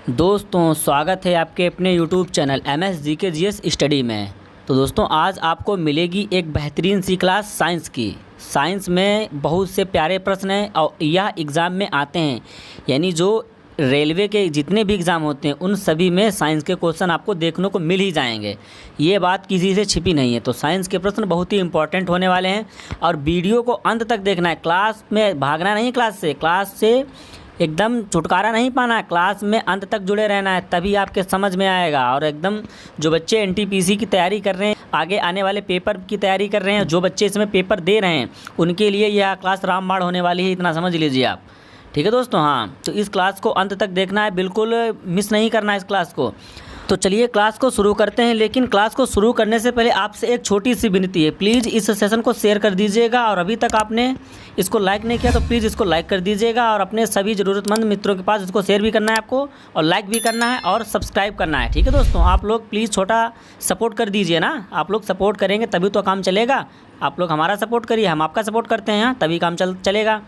दोस्तों स्वागत है आपके अपने YouTube channel MS GK GS study में। तो दोस्तों आज आपको मिलेगी एक बेहतरीन सी क्लास साइंस की। साइंस में बहुत से प्यारे प्रश्न हैं और यह एग्ज़ाम में आते हैं, यानी जो रेलवे के जितने भी एग्ज़ाम होते हैं उन सभी में साइंस के क्वेश्चन आपको देखने को मिल ही जाएंगे। ये बात किसी से छिपी नहीं है। तो साइंस के प्रश्न बहुत ही इंपॉर्टेंट होने वाले हैं और वीडियो को अंत तक देखना है। क्लास में भागना नहीं, क्लास से एकदम छुटकारा नहीं पाना है। क्लास में अंत तक जुड़े रहना है, तभी आपके समझ में आएगा। और एकदम जो बच्चे NTPC की तैयारी कर रहे हैं, आगे आने वाले पेपर की तैयारी कर रहे हैं, जो बच्चे इसमें पेपर दे रहे हैं, उनके लिए यह क्लास रामबाण होने वाली है, इतना समझ लीजिए आप। ठीक है दोस्तों, हाँ, तो इस क्लास को अंत तक देखना है, बिल्कुल मिस नहीं करना है इस क्लास को। तो चलिए क्लास को शुरू करते हैं, लेकिन क्लास को शुरू करने से पहले आपसे एक छोटी सी विनती है, प्लीज़ इस सेशन को शेयर कर दीजिएगा। और अभी तक आपने इसको लाइक नहीं किया तो प्लीज़ इसको लाइक कर दीजिएगा और अपने सभी ज़रूरतमंद मित्रों के पास इसको शेयर भी करना है आपको, और लाइक भी करना है और सब्सक्राइब करना है। ठीक है दोस्तों, आप लोग प्लीज़ छोटा सपोर्ट कर दीजिए ना। आप लोग सपोर्ट करेंगे तभी तो काम चलेगा। आप लोग हमारा सपोर्ट करिए, हम आपका सपोर्ट करते हैं, तभी काम चलेगा।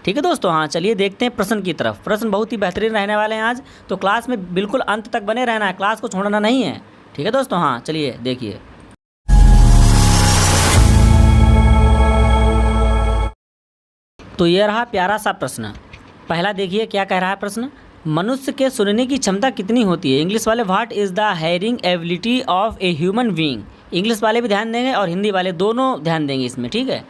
ठीक है दोस्तों, हाँ, चलिए देखते हैं प्रश्न की तरफ। प्रश्न बहुत ही बेहतरीन रहने वाले हैं आज, तो क्लास में बिल्कुल अंत तक बने रहना है, क्लास को छोड़ना नहीं है। ठीक है दोस्तों, हाँ, चलिए देखिए। तो ये रहा प्यारा सा प्रश्न। पहला देखिए क्या कह रहा है प्रश्न। मनुष्य के सुनने की क्षमता कितनी होती है? इंग्लिश वाले what is the hearing ability of a human being. English वाले भी ध्यान देंगे और हिंदी वाले दोनों ध्यान देंगे इसमें। ठीक है,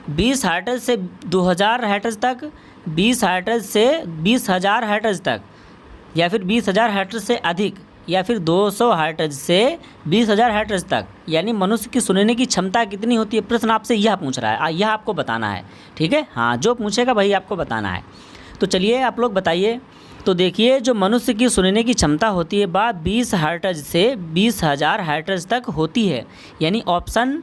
20 हर्ट्ज से 2000 हर्ट्ज तक, 20 हर्ट्ज से 20,000 हर्ट्ज तक, या फिर 20,000 हर्ट्ज से अधिक, या फिर 200 हर्ट्ज से 20,000 हर्ट्ज तक, यानी मनुष्य की सुनने की क्षमता कितनी होती है? प्रश्न आपसे यह पूछ रहा है, यह आपको बताना है। ठीक है, हाँ, जो पूछेगा वही आपको बताना है। तो चलिए आप लोग बताइए। तो देखिए, जो मनुष्य की सुनने की क्षमता होती है वह 20 हर्ट्ज से 20,000 हर्ट्ज तक होती है, यानी option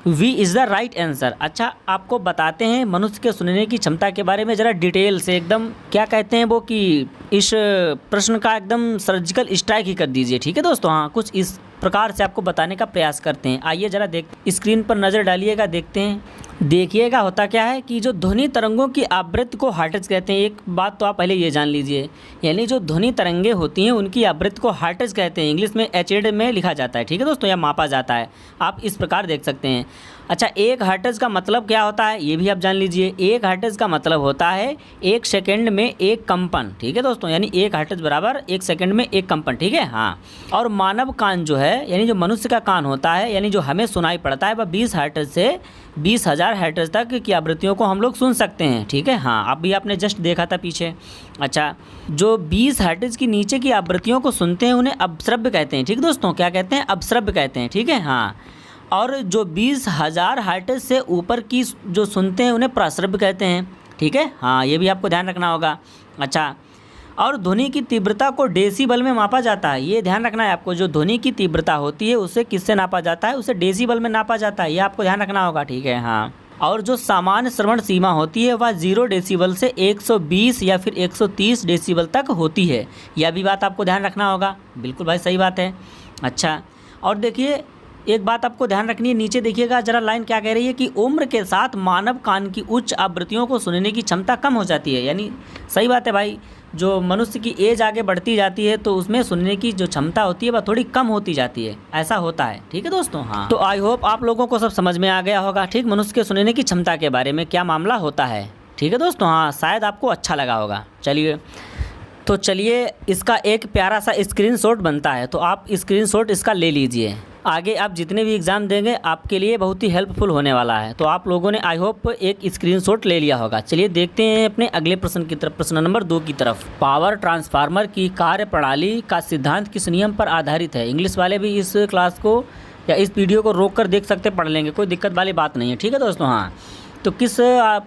we is the right answer. अच्छा, आपको बताते हैं मनुष्य के सुनने की क्षमता के बारे में ज़रा डिटेल से, एकदम क्या कहते हैं वो, कि इस प्रश्न का एकदम सर्जिकल स्ट्राइक ही कर दीजिए। ठीक है दोस्तों, हाँ, कुछ इस प्रकार से आपको बताने का प्रयास करते हैं। आइए ज़रा स्क्रीन पर नज़र डालिएगा, देखते हैं। देखिएगा होता क्या है कि जो ध्वनि तरंगों की आवृत्ति को हर्ट्ज कहते हैं। एक बात तो आप पहले ये जान लीजिए, यानी जो ध्वनि तरंगे होती हैं उनकी आवृत्ति को हर्ट्ज कहते हैं। इंग्लिश में HZ में लिखा जाता है। ठीक है दोस्तों, या मापा जाता है, आप इस प्रकार देख सकते हैं। अच्छा, 1 हर्ट्ज का मतलब क्या होता है ये भी आप जान लीजिए। 1 हर्ट्ज का मतलब होता है 1 सेकंड में 1 कंपन। ठीक है दोस्तों, यानी 1 हर्ट्ज बराबर 1 सेकंड में 1 कंपन। ठीक है, हाँ। और मानव कान जो है, यानी जो मनुष्य का कान होता है, यानी जो हमें सुनाई पड़ता है, वह 20 हर्ट्ज से 20,000 हर्ट्ज तक की आवृत्तियों को हम लोग सुन सकते हैं। ठीक है, हाँ, अभी आपने जस्ट देखा था पीछे। अच्छा, जो 20 हर्ट्ज की नीचे की आवृत्तियों को सुनते हैं उन्हें अपश्रव्य कहते हैं। ठीक दोस्तों, क्या कहते हैं? अपश्रव्य कहते हैं। ठीक है, हाँ। और जो 20,000 हर्ट्ज से ऊपर की जो सुनते हैं उन्हें प्रश्रव्य कहते हैं। ठीक है, हाँ, ये भी आपको ध्यान रखना होगा। अच्छा, और ध्वनि की तीव्रता को डेसीबल में मापा जाता है, ये ध्यान रखना है आपको। जो ध्वनि की तीव्रता होती है उसे किससे नापा जाता है? उसे डेसीबल में नापा जाता है, ये आपको ध्यान रखना होगा। ठीक है, हाँ। और जो सामान्य श्रवण सीमा होती है वह 0 डेसीबल से 120 या फिर 130 डेसीबल तक होती है, यह भी बात आपको ध्यान रखना होगा। बिल्कुल भाई, सही बात है। अच्छा, और देखिए एक बात आपको ध्यान रखनी है, नीचे देखिएगा जरा, लाइन क्या कह रही है कि उम्र के साथ मानव कान की उच्च आवृत्तियों को सुनने की क्षमता कम हो जाती है। यानी सही बात है भाई, जो मनुष्य की एज आगे बढ़ती जाती है तो उसमें सुनने की जो क्षमता होती है वह थोड़ी कम होती जाती है, ऐसा होता है। ठीक है दोस्तों, हाँ। तो आई होप आप लोगों को सब समझ में आ गया होगा, ठीक, मनुष्य के सुनने की क्षमता के बारे में क्या मामला होता है। ठीक है दोस्तों, हाँ, शायद आपको अच्छा लगा होगा। चलिए, तो चलिए इसका एक प्यारा सा स्क्रीनशॉट बनता है, तो आप स्क्रीनशॉट इसका ले लीजिए। आगे आप जितने भी एग्ज़ाम देंगे आपके लिए बहुत ही हेल्पफुल होने वाला है। तो आप लोगों ने आई होप एक स्क्रीनशॉट ले लिया होगा। चलिए देखते हैं अपने अगले प्रश्न की तरफ, प्रश्न नंबर 2 की तरफ। पावर ट्रांसफार्मर की कार्यप्रणाली का सिद्धांत किस नियम पर आधारित है? इंग्लिश वाले भी इस क्लास को या इस वीडियो को रोक कर देख सकते, पढ़ लेंगे, कोई दिक्कत वाली बात नहीं है। ठीक है दोस्तों, हाँ। तो किस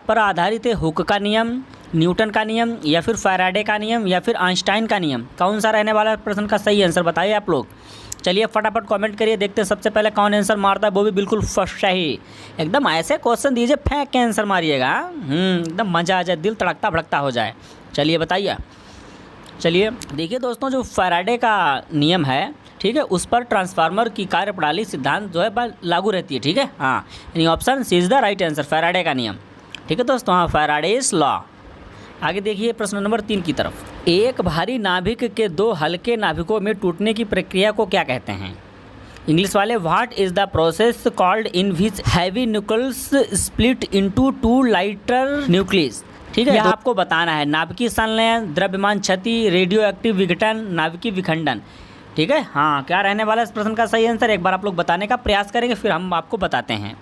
पर आधारित है? हुक का नियम, न्यूटन का नियम, या फिर फैराडे का नियम, या फिर आइंस्टाइन का नियम? कौन सा रहने वाला प्रश्न का सही आंसर बताइए आप लोग। चलिए फटाफट कमेंट करिए, देखते हैं सबसे पहले कौन आंसर मारता है, वो भी बिल्कुल सही। एकदम ऐसे क्वेश्चन दीजिए, फेंक के आंसर मारिएगा, एकदम मज़ा आ जाए, दिल तड़कता भड़कता हो जाए। चलिए बताइए। चलिए देखिए दोस्तों, जो फैराडे का नियम है, ठीक है, उस पर ट्रांसफार्मर की कार्यप्रणाली सिद्धांत जो है लागू रहती है। ठीक है, हाँ, यानी option C is the right answer, Faraday का नियम। ठीक है दोस्तों, हाँ, फैराडेज लॉ। आगे देखिए प्रश्न नंबर 3 की तरफ। एक भारी नाभिक के दो हल्के नाभिकों में टूटने की प्रक्रिया को क्या कहते हैं? इंग्लिश वाले, what is the process called in which heavy nucleus split into two lighter nucleus? ठीक है, यह आपको बताना है। नाभिकीय संलयन, द्रव्यमान क्षति, रेडियो एक्टिव विघटन, नाभिकीय विखंडन। ठीक है, हाँ, क्या रहने वाला इस प्रश्न का सही आंसर एक बार आप लोग बताने का प्रयास करेंगे, फिर हम आपको बताते हैं।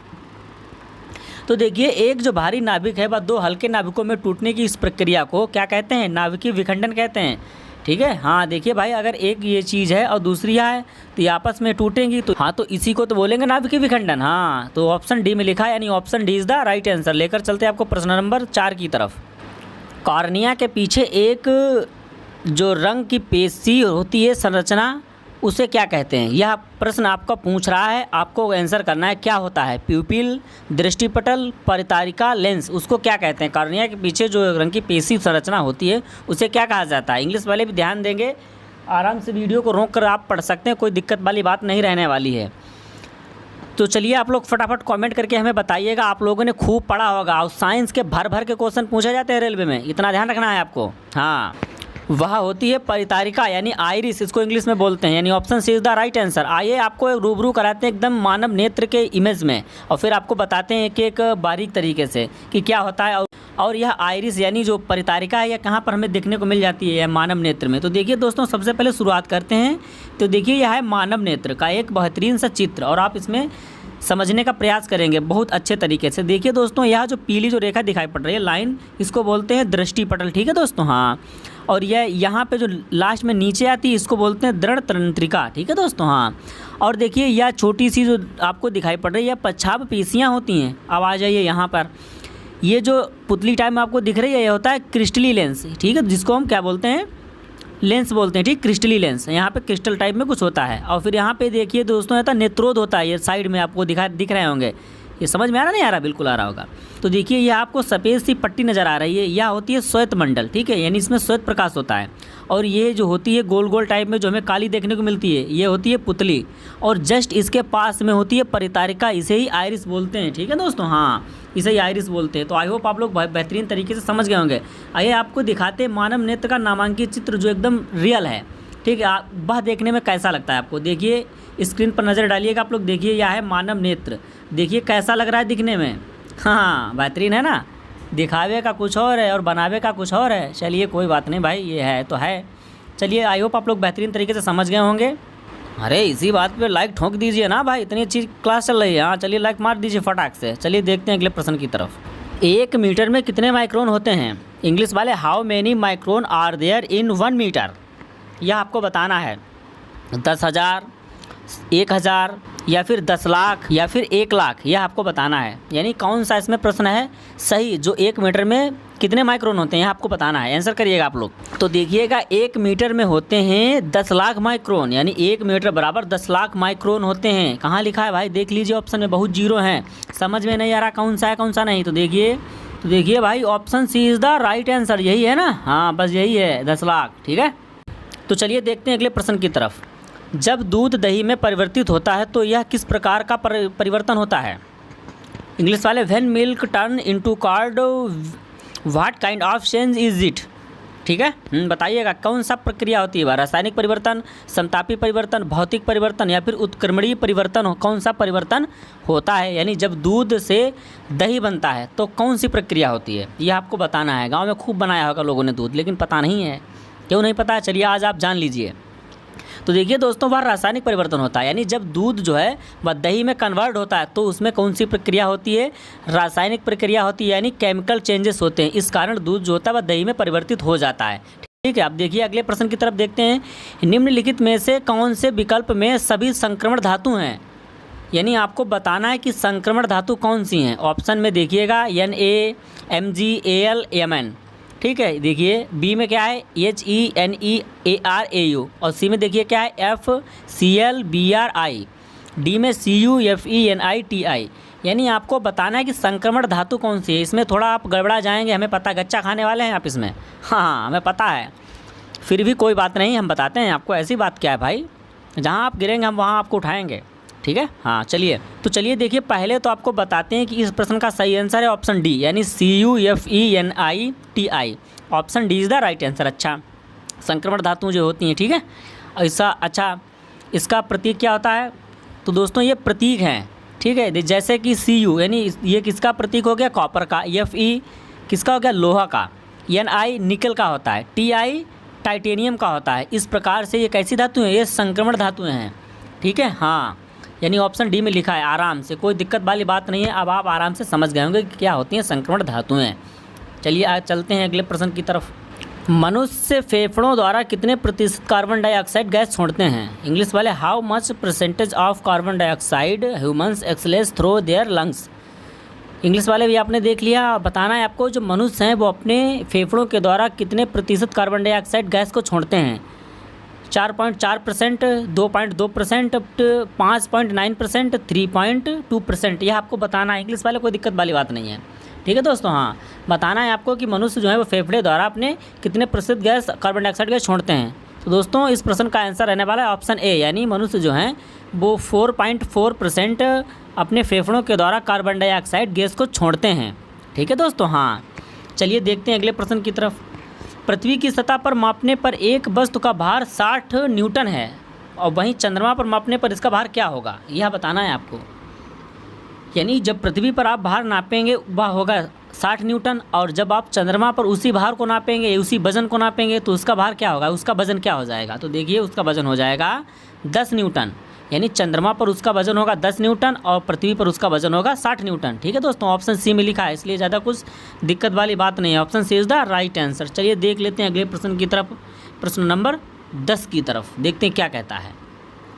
तो देखिए, एक जो भारी नाभिक है वह दो हल्के नाभिकों में टूटने की इस प्रक्रिया को क्या कहते हैं? नाभिकीय विखंडन कहते हैं। ठीक है, हाँ, देखिए भाई, अगर एक ये चीज़ है और दूसरी यह है तो ये आपस में टूटेंगी, तो हाँ, तो इसी को तो बोलेंगे नाभिकीय विखंडन। हाँ, तो ऑप्शन डी में लिखा है, यानी option D is the right answer. लेकर चलते हैं आपको प्रश्न नंबर 4 की तरफ। कॉर्निया के पीछे एक जो रंग की पेशी होती है संरचना, उसे क्या कहते हैं? यह प्रश्न आपका पूछ रहा है, आपको आंसर करना है क्या होता है। प्यूपिल, दृष्टिपटल, परितारिका, लेंस, उसको क्या कहते हैं? कॉर्निया के पीछे जो रंग की पेशी संरचना होती है उसे क्या कहा जाता है? इंग्लिश वाले भी ध्यान देंगे, आराम से वीडियो को रोक कर आप पढ़ सकते हैं, कोई दिक्कत वाली बात नहीं रहने वाली है। तो चलिए आप लोग फटाफट कमेंट करके हमें बताइएगा, आप लोगों ने खूब पढ़ा होगा और साइंस के भर भर के क्वेश्चन पूछे जाते हैं रेलवे में, इतना ध्यान रखना है आपको। हाँ, वह होती है परितारिका यानी आइरिस, इसको इंग्लिश में बोलते हैं, यानी option C is the right answer. आइए आपको एक रूबरू कराते हैं एकदम मानव नेत्र के इमेज में, और फिर आपको बताते हैं एक एक बारीक तरीके से कि क्या होता है। और यह आइरिस यानी जो परितारिका है, यह कहाँ पर हमें देखने को मिल जाती है? मानव नेत्र में। तो देखिए दोस्तों, सबसे पहले शुरुआत करते हैं। तो देखिए, यह है मानव नेत्र का एक बेहतरीन सा चित्र, और आप इसमें समझने का प्रयास करेंगे बहुत अच्छे तरीके से। देखिए दोस्तों, यह जो पीली जो रेखा दिखाई पड़ रही है, लाइन, इसको बोलते हैं दृष्टिपटल। ठीक है दोस्तों, हाँ, और यह यहाँ पे जो लास्ट में नीचे आती है, इसको बोलते हैं दृढ़ तंत्रिका। ठीक है दोस्तों, हाँ, और देखिए यह छोटी सी जो आपको दिखाई पड़ रही है, यह पच्छाभ पेशियाँ होती हैं। अब आ जाइए यहाँ पर, ये जो पुतली टाइप में आपको दिख रही है, ये होता है क्रिस्टली लेंस। ठीक है, जिसको हम क्या बोलते हैं? लेंस बोलते हैं। ठीक, क्रिस्टली लेंस, यहाँ पे क्रिस्टल टाइप में कुछ होता है। और फिर यहाँ पे देखिए दोस्तों, होता है नेत्रोद होता है, ये साइड में आपको दिख रहे होंगे। ये समझ में आ रहा नहीं आ रहा? बिल्कुल आ रहा होगा। तो देखिए, ये आपको सफ़ेद सी पट्टी नज़र आ रही है, यह होती है श्वेत मंडल। ठीक है, यानी इसमें श्वेत प्रकाश होता है। और ये जो होती है गोल गोल टाइप में जो हमें काली देखने को मिलती है, ये होती है पुतली। और जस्ट इसके पास में होती है परितारिका, इसे ही आइरिस बोलते हैं। ठीक है दोस्तों, हाँ, इसे ही आइरिस बोलते हैं। तो आई होप आप लोग बेहतरीन तरीके से समझ गए होंगे। आइए आपको दिखाते हैं मानव नेत्र का नामांकित चित्र जो एकदम रियल है। ठीक है, आप वह देखने में कैसा लगता है आपको? देखिए, स्क्रीन पर नज़र डालिएगा आप लोग। देखिए, यह है मानव नेत्र, देखिए कैसा लग रहा है दिखने में। हाँ, बेहतरीन है ना? दिखावे का कुछ और है और बनावे का कुछ और है। चलिए कोई बात नहीं भाई, ये है तो है। चलिए, आई होप आप लोग बेहतरीन तरीके से समझ गए होंगे। अरे इसी बात पे लाइक ठोक दीजिए ना भाई, इतनी अच्छी क्लास चल रही है। हाँ, चलिए लाइक मार दीजिए फटाक से। चलिए देखते हैं अगले प्रश्न की तरफ। 1 मीटर में कितने माइक्रोन होते हैं? इंग्लिश वाले, how many micron are there in 1 metre? यह आपको बताना है। 10,000, 1,000 या फिर 10 लाख या फिर 1 लाख, यह आपको बताना है। यानी कौन सा इसमें प्रश्न है सही, जो 1 मीटर में कितने माइक्रोन होते हैं, यह आपको बताना है। आंसर करिएगा आप लोग। तो देखिएगा, 1 मीटर में होते हैं 10 लाख माइक्रोन, यानी 1 मीटर बराबर 10 लाख माइक्रोन होते हैं। कहाँ लिखा है भाई? देख लीजिए, ऑप्शन में बहुत जीरो हैं। समझ में नहीं आ रहा कौन सा है कौन सा नहीं? तो देखिए भाई, option C is the right answer. यही है ना? हाँ, बस यही है, 10 लाख। ठीक है, तो चलिए देखते हैं अगले प्रश्न की तरफ। जब दूध दही में परिवर्तित होता है तो यह किस प्रकार का परिवर्तन होता है? इंग्लिश वाले, when milk turn into curd what kind of change is it? ठीक है, बताइएगा कौन सा प्रक्रिया होती है? रासायनिक परिवर्तन, समतापी परिवर्तन, भौतिक परिवर्तन या फिर उत्क्रमणीय परिवर्तन? कौन सा परिवर्तन होता है? यानी जब दूध से दही बनता है तो कौन सी प्रक्रिया होती है, यह आपको बताना है। गाँव में खूब बनाया होगा लोगों ने दूध, लेकिन पता नहीं है। क्यों नहीं पता? चलिए आज आप जान लीजिए। तो देखिए दोस्तों, वह रासायनिक परिवर्तन होता है, यानी जब दूध जो है वह दही में कन्वर्ट होता है तो उसमें कौन सी प्रक्रिया होती है? रासायनिक प्रक्रिया होती है, यानी केमिकल चेंजेस होते हैं। इस कारण दूध जो होता है वह दही में परिवर्तित हो जाता है। ठीक है, अब देखिए अगले प्रश्न की तरफ देखते हैं। निम्नलिखित में से कौन से विकल्प में सभी संक्रमण धातु हैं? यानी आपको बताना है कि संक्रमण धातु कौन सी हैं। ऑप्शन में देखिएगा, Na, Mg, Al, Mn। ठीक है, देखिए बी में क्या है? HENEARAU, और सी में देखिए क्या है? FClBrI, डी में CuFeNiTi। यानी आपको बताना है कि संक्रमण धातु कौन सी है। इसमें थोड़ा आप गड़बड़ा जाएंगे, हमें पता, गच्चा खाने वाले हैं आप इसमें। हाँ, हमें पता है, फिर भी कोई बात नहीं, हम बताते हैं आपको। ऐसी बात क्या है भाई, जहाँ आप गिरेंगे हम वहाँ आपको उठाएंगे। ठीक है, हाँ चलिए। तो चलिए देखिए, पहले तो आपको बताते हैं कि इस प्रश्न का सही आंसर है ऑप्शन डी, यानी CuFeNiTi। Option D is the right answer. अच्छा, संक्रमण धातु जो होती हैं, ठीक है। ऐसा अच्छा, इसका प्रतीक क्या होता है? तो दोस्तों ये प्रतीक हैं, ठीक है। जैसे कि Cu यानी ये किसका प्रतीक हो गया? कॉपर का। Fe किसका हो गया? लोहा का। Ni निकल का होता है। Ti टाइटेनियम का होता है। इस प्रकार से ये कैसी धातु हैं? ये संक्रमण धातुएं हैं, ठीक है। हाँ, यानी ऑप्शन डी में लिखा है। आराम से, कोई दिक्कत वाली बात नहीं है। अब आप आराम से समझ गए होंगे कि क्या होती हैं संक्रमण धातुएं। चलिए आज चलते हैं अगले प्रश्न की तरफ। मनुष्य फेफड़ों द्वारा कितने प्रतिशत कार्बन डाइऑक्साइड गैस छोड़ते हैं? इंग्लिश वाले, how much percentage of carbon dioxide humans XLS through their lungs. English वाले भी आपने देख लिया। बताना है आपको, जो मनुष्य हैं वो अपने फेफड़ों के द्वारा कितने प्रतिशत कार्बन डाइऑक्साइड गैस को छोड़ते हैं? 4.4%, 2.2%, 5.9%, 3.2%। यह आपको बताना है। इंग्लिश वाले कोई दिक्कत वाली बात नहीं है, ठीक है दोस्तों। हाँ, बताना है आपको कि मनुष्य जो है वो फेफड़े द्वारा अपने कितने प्रतिशत गैस कार्बन डाइऑक्साइड गैस छोड़ते हैं। तो दोस्तों इस प्रश्न का आंसर रहने वाला है ऑप्शन ए, यानी मनुष्य जो हैं वो 4.4% अपने फेफड़ों के द्वारा कार्बन डाइऑक्साइड गैस को छोड़ते हैं, ठीक है दोस्तों। हाँ, चलिए देखते हैं अगले प्रश्न की तरफ। पृथ्वी की सतह पर मापने पर एक वस्तु का भार 60 न्यूटन है और वहीं चंद्रमा पर मापने पर इसका भार क्या होगा? यह बताना है आपको। यानी जब पृथ्वी पर आप भार नापेंगे वह होगा 60 न्यूटन, और जब आप चंद्रमा पर उसी भार को नापेंगे, उसी वजन को नापेंगे, तो उसका भार क्या होगा? उसका वजन क्या हो जाएगा? तो देखिए उसका वजन हो जाएगा 10 न्यूटन। यानी चंद्रमा पर उसका वजन होगा 10 न्यूटन और पृथ्वी पर उसका वजन होगा 60 न्यूटन, ठीक है दोस्तों। ऑप्शन सी में लिखा है, इसलिए ज़्यादा कुछ दिक्कत वाली बात नहीं है। Option C is the right answer. चलिए देख लेते हैं अगले प्रश्न की तरफ, प्रश्न नंबर 10 की तरफ। देखते हैं क्या कहता है।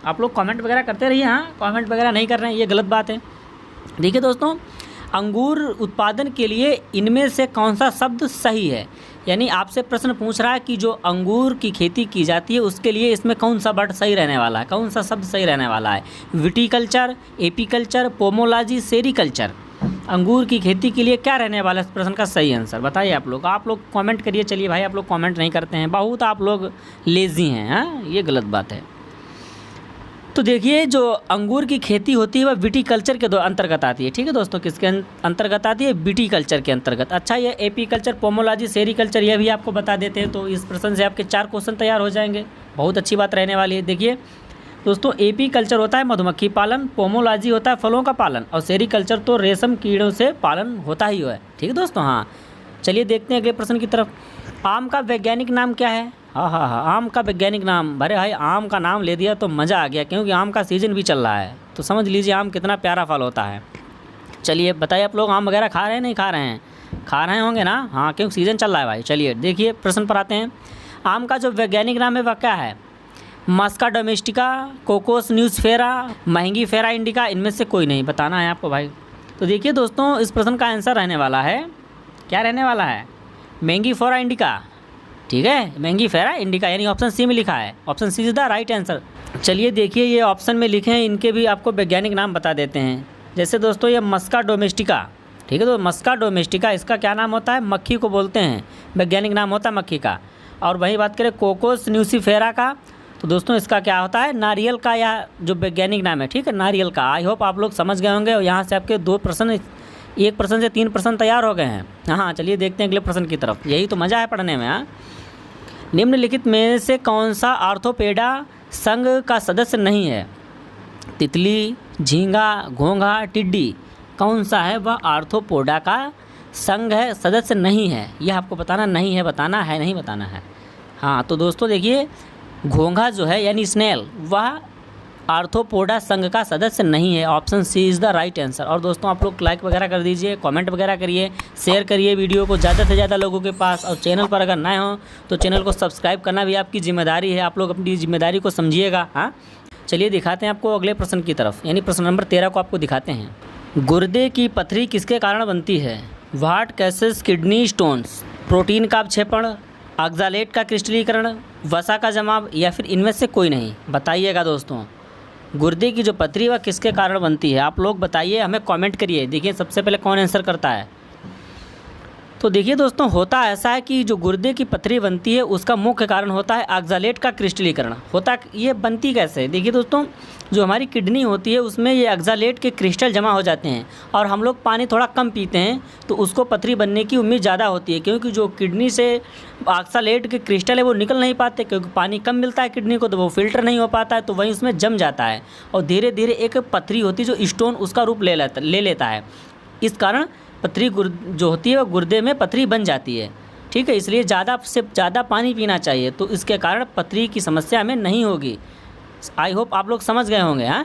आप लोग कमेंट वगैरह करते रहिए। हाँ, कमेंट वगैरह नहीं कर रहे हैं, ये गलत बात है। देखिए दोस्तों, अंगूर उत्पादन के लिए इनमें से कौन सा शब्द सही है? यानी आपसे प्रश्न पूछ रहा है कि जो अंगूर की खेती की जाती है उसके लिए इसमें कौन सा वर्ड सही रहने वाला है, कौन सा शब्द सही रहने वाला है? Viticulture, apiculture, pomology, sericulture. अंगूर की खेती के लिए क्या रहने वाला है इस प्रश्न का सही आंसर? बताइए आप लोग कमेंट करिए। चलिए भाई, आप लोग कमेंट नहीं करते हैं, बहुत आप लोग लेज़ी हैं। हाँ, ये गलत बात है। तो देखिए, जो अंगूर की खेती होती है वह विटीकल्चर के अंतर्गत आती है, ठीक है दोस्तों। किसके अंतर्गत आती है? विटीकल्चर के अंतर्गत। अच्छा, ये एपीकल्चर, पोमोलॉजी, सेरीकल्चर यह भी आपको बता देते हैं। तो इस प्रश्न से आपके 4 क्वेश्चन तैयार हो जाएंगे। बहुत अच्छी बात रहने वाली है। देखिए दोस्तों, एपीकल्चर होता है मधुमक्खी पालन, पोमोलॉजी होता है फलों का पालन, और सेरीकल्चर तो रेशम कीड़ों से पालन होता ही है, ठीक है दोस्तों। हाँ, चलिए देखते हैं अगले प्रश्न की तरफ। आम का वैज्ञानिक नाम क्या है? हाँ, आम का वैज्ञानिक नाम। अरे भाई, आम का नाम ले दिया तो मज़ा आ गया, क्योंकि आम का सीज़न भी चल रहा है। तो समझ लीजिए आम कितना प्यारा फल होता है। चलिए बताइए, आप लोग आम वगैरह खा रहे हैं नहीं खा रहे हैं? खा रहे होंगे ना। हाँ, क्योंकि सीज़न चल रहा है भाई। चलिए देखिए प्रश्न पर आते हैं। आम का जो वैज्ञानिक नाम है वह क्या है? मस्का डोमेस्टिका, कोकोस न्यूज़फेरा, महंगी फेरा इंडिका। इनमें से कोई नहीं, बताना है आपको भाई। तो देखिए दोस्तों, इस प्रश्न का आंसर रहने वाला है, क्या रहने वाला है? महंगी फेरा इंडिका, ठीक है। महंगी फेरा इंडिका, यानी ऑप्शन सी में लिखा है। Option C is the right answer. चलिए देखिए, ये ऑप्शन में लिखे हैं, इनके भी आपको वैज्ञानिक नाम बता देते हैं। जैसे दोस्तों, ये मस्का डोमेस्टिका, ठीक है। तो मस्का डोमेस्टिका इसका क्या नाम होता है? मक्खी को बोलते हैं, वैज्ञानिक नाम होता है मक्खी का। और वही बात करें कोकोस न्यूसीफेरा का, तो दोस्तों इसका क्या होता है? नारियल का, या जो वैज्ञानिक नाम है, ठीक है, नारियल का। आई होप आप लोग समझ गए होंगे। और यहाँ से आपके 2 प्रश्न, 1 प्रश्न से 3 प्रश्न तैयार हो गए हैं। हाँ, चलिए देखते हैं अगले प्रश्न की तरफ। यही तो मज़ा है पढ़ने में। हाँ, निम्नलिखित में से कौन सा आर्थोपेडा संघ का सदस्य नहीं है? तितली, झींगा, घोंघा, टिड्डी। कौन सा है वह आर्थोपोडा का संघ है, सदस्य नहीं है? यह आपको बताना, नहीं है बताना है, नहीं बताना है। हाँ, तो दोस्तों देखिए, घोंघा जो है यानी स्नेल, वह आर्थोपोडा संघ का सदस्य नहीं है। Option C is the right answer. और दोस्तों आप लोग लाइक वगैरह कर दीजिए, कमेंट वगैरह करिए, शेयर करिए वीडियो को ज़्यादा से ज़्यादा लोगों के पास। और चैनल पर अगर नए हों तो चैनल को सब्सक्राइब करना भी आपकी जिम्मेदारी है। आप लोग अपनी जिम्मेदारी को समझिएगा। हाँ, चलिए दिखाते हैं आपको अगले प्रश्न की तरफ, यानी प्रश्न नंबर 13 को आपको दिखाते हैं। गुर्दे की पथरी किसके कारण बनती है? What cases kidney stones? Protein का अवक्षेपण, ऑक्सालेट का क्रिस्टलीकरण, वसा का जमाव, या फिर इनमें से कोई नहीं? बताइएगा दोस्तों, गुर्दे की जो पथरी वह किसके कारण बनती है? आप लोग बताइए, हमें कमेंट करिए। देखिए सबसे पहले कौन आंसर करता है। तो देखिए दोस्तों, होता ऐसा है कि जो गुर्दे की पथरी बनती है उसका मुख्य कारण होता है ऑक्ज़ालेट का क्रिस्टलीकरण। होता ये बनती कैसे है? देखिए दोस्तों, जो हमारी किडनी होती है उसमें ये ऑक्ज़ालेट के क्रिस्टल जमा हो जाते हैं और हम लोग पानी थोड़ा कम पीते हैं तो उसको पथरी बनने की उम्मीद ज़्यादा होती है, क्योंकि जो किडनी से ऑक्ज़ालेट के क्रिस्टल है वो निकल नहीं पाते, क्योंकि पानी कम मिलता है किडनी को तो वो फिल्टर नहीं हो पाता है, तो वहीं उसमें जम जाता है और धीरे धीरे एक पथरी होती है जो स्टोन उसका रूप ले लेता है। इस कारण पथरी जो होती है वो गुर्दे में पथरी बन जाती है। ठीक है, इसलिए ज़्यादा से ज़्यादा पानी पीना चाहिए, तो इसके कारण पथरी की समस्या हमें नहीं होगी। आई होप आप लोग समझ गए होंगे। हाँ,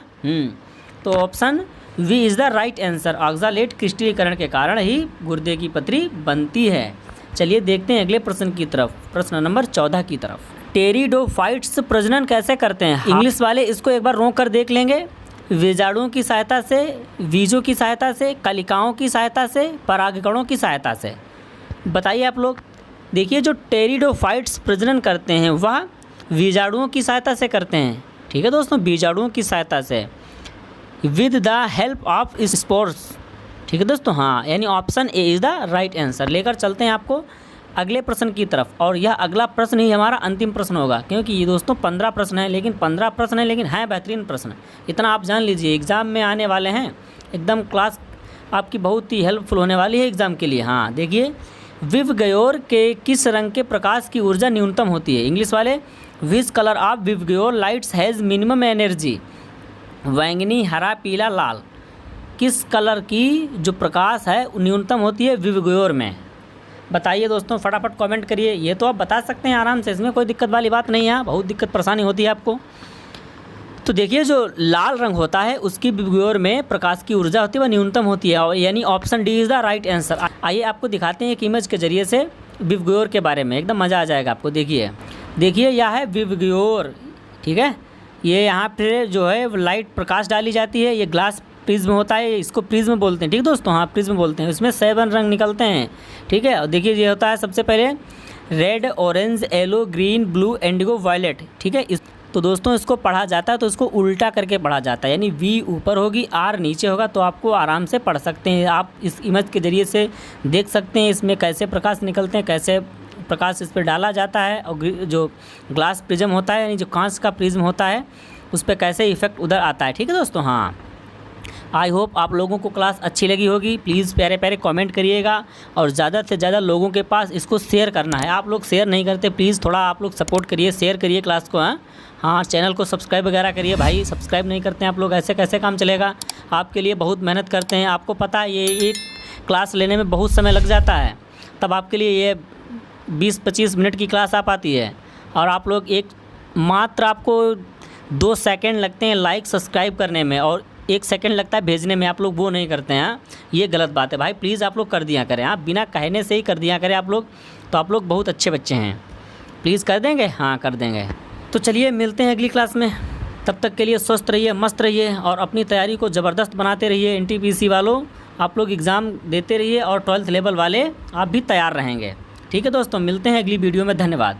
तो option we is the right answer. Oxalate क्रिस्टलीकरण के कारण ही गुर्दे की पथरी बनती है। चलिए देखते हैं अगले प्रश्न की तरफ, प्रश्न नंबर 14 की तरफ। टेरिडोफाइट्स प्रजनन कैसे करते हैं? इंग्लिश वाले इसको एक बार रोक कर देख लेंगे। बीजाणुओं की सहायता से, बीजों की सहायता से, कलिकाओं की सहायता से, परागकणों की सहायता से। बताइए आप लोग। देखिए, जो टेरिडोफाइट्स प्रजनन करते हैं वह बीजाणुओं की सहायता से करते हैं। ठीक है दोस्तों, बीजाणुओं की सहायता से, with the help of spores. ठीक है दोस्तों, हाँ, यानी option A is the right answer. लेकर चलते हैं आपको अगले प्रश्न की तरफ, और यह अगला प्रश्न ही हमारा अंतिम प्रश्न होगा, क्योंकि ये दोस्तों 15 प्रश्न है, लेकिन 15 प्रश्न है लेकिन हैं बेहतरीन प्रश्न। इतना आप जान लीजिए, एग्ज़ाम में आने वाले हैं, एकदम क्लास आपकी बहुत ही हेल्पफुल होने वाली है एग्ज़ाम के लिए। हाँ, देखिए, विवगयोर के किस रंग के प्रकाश की ऊर्जा न्यूनतम होती है? इंग्लिश वाले, विच कलर ऑफ विवगयोर लाइट्स हैज़ मिनिमम एनर्जी? बैंगनी, हरा, पीला, लाल। किस कलर की जो प्रकाश है न्यूनतम होती है विवगयोर में? बताइए दोस्तों, फटाफट कमेंट करिए। ये तो आप बता सकते हैं आराम से, इसमें कोई दिक्कत वाली बात नहीं है। बहुत दिक्कत परेशानी होती है आपको। तो देखिए, जो लाल रंग होता है उसकी विवगयोर में प्रकाश की ऊर्जा होती है वह न्यूनतम होती है, यानी option D is the right answer. आइए आपको दिखाते हैं एक इमेज के जरिए से विवगयोर के बारे में, एकदम मज़ा आ जाएगा आपको। देखिए यह है विवगयोर। ठीक है, ये यहाँ पे जो है लाइट प्रकाश डाली जाती है। ये ग्लास प्रिज्म होता है, इसको प्रिज्म बोलते हैं। ठीक दोस्तों, हाँ, प्रिज्म बोलते हैं। इसमें 7 रंग निकलते हैं। ठीक है, और देखिए ये होता है सबसे पहले red, orange, yellow, green, blue, indigo, violet. ठीक है, तो दोस्तों इसको पढ़ा जाता है तो इसको उल्टा करके पढ़ा जाता है, यानी वी ऊपर होगी, आर नीचे होगा, तो आपको आराम से पढ़ सकते हैं। आप इस इमेज के ज़रिए से देख सकते हैं इसमें कैसे प्रकाश निकलते हैं, कैसे प्रकाश इस पर डाला जाता है, और जो ग्लास प्रिज्म होता है यानी जो कांच का प्रिज्म होता है उस पर कैसे इफेक्ट उधर आता है। ठीक है दोस्तों, हाँ, आई होप आप लोगों को क्लास अच्छी लगी होगी। प्लीज़ प्यारे प्यारे कमेंट करिएगा और ज़्यादा से ज़्यादा लोगों के पास इसको शेयर करना है। आप लोग शेयर नहीं करते, प्लीज़ थोड़ा आप लोग सपोर्ट करिए, शेयर करिए क्लास को। हाँ, चैनल को सब्सक्राइब वगैरह करिए। भाई सब्सक्राइब नहीं करते हैं आप लोग, ऐसे कैसे काम चलेगा? आपके लिए बहुत मेहनत करते हैं, आपको पता है ये एक क्लास लेने में बहुत समय लग जाता है, तब आपके लिए ये 20-25 मिनट की क्लास आ पाती है, और आप लोग मात्र आपको 2 सेकंड लगते हैं लाइक सब्सक्राइब करने में, और 1 सेकंड लगता है भेजने में। आप लोग वो नहीं करते हैं। ये गलत बात है भाई, प्लीज़ आप लोग कर दिया करें। आप बिना कहने से ही कर दिया करें आप लोग, तो आप लोग बहुत अच्छे बच्चे हैं। प्लीज़ कर देंगे? हाँ, कर देंगे। तो चलिए मिलते हैं अगली क्लास में। तब तक के लिए स्वस्थ रहिए, मस्त रहिए, और अपनी तैयारी को ज़बरदस्त बनाते रहिए। NTPC वालों, आप लोग एग्ज़ाम देते रहिए, और 12th लेवल वाले आप भी तैयार रहेंगे। ठीक है दोस्तों, मिलते हैं अगली वीडियो में। धन्यवाद।